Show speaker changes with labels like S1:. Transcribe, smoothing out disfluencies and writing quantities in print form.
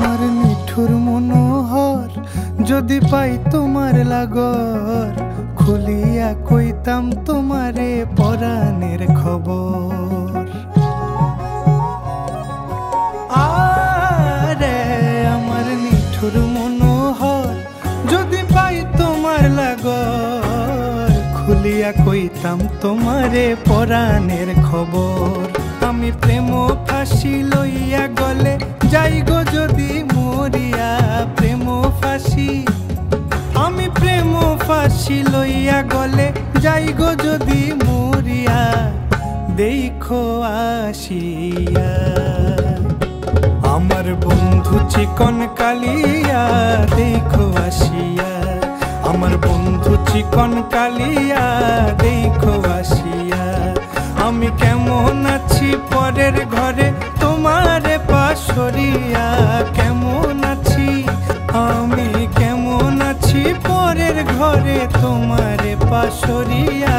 S1: আমার নিঠুর মনোহর যদি পাই তোমার লাগর, খুলিয়া কইতাম তোমারে পরাণের খবর। আরে আমার নিঠুর মনোহর যদি পাই তোমার লাগর, খুলিয়া কইতাম তোমারে পরাণের খবর। আমি প্রেম ফাঁসি লইয়া গলে যাই গো যদি মরিয়া, প্রেম ফাঁসি আমি প্রেম ফাঁসি লইয়া গলে যাই গো যদি মরিয়া, দেখো আসিয়া আমার বন্ধু চিকন কালিয়া, দেখো আসিয়া আমার বন্ধু চিকন কালিয়া, দেখো আসিয়া। আমি কেমন আছি পরের ঘরে তোমারে পাশরিয়া, কেমন আছি আমি কেমন আছি পরের ঘরে তোমারে পাশরিয়া।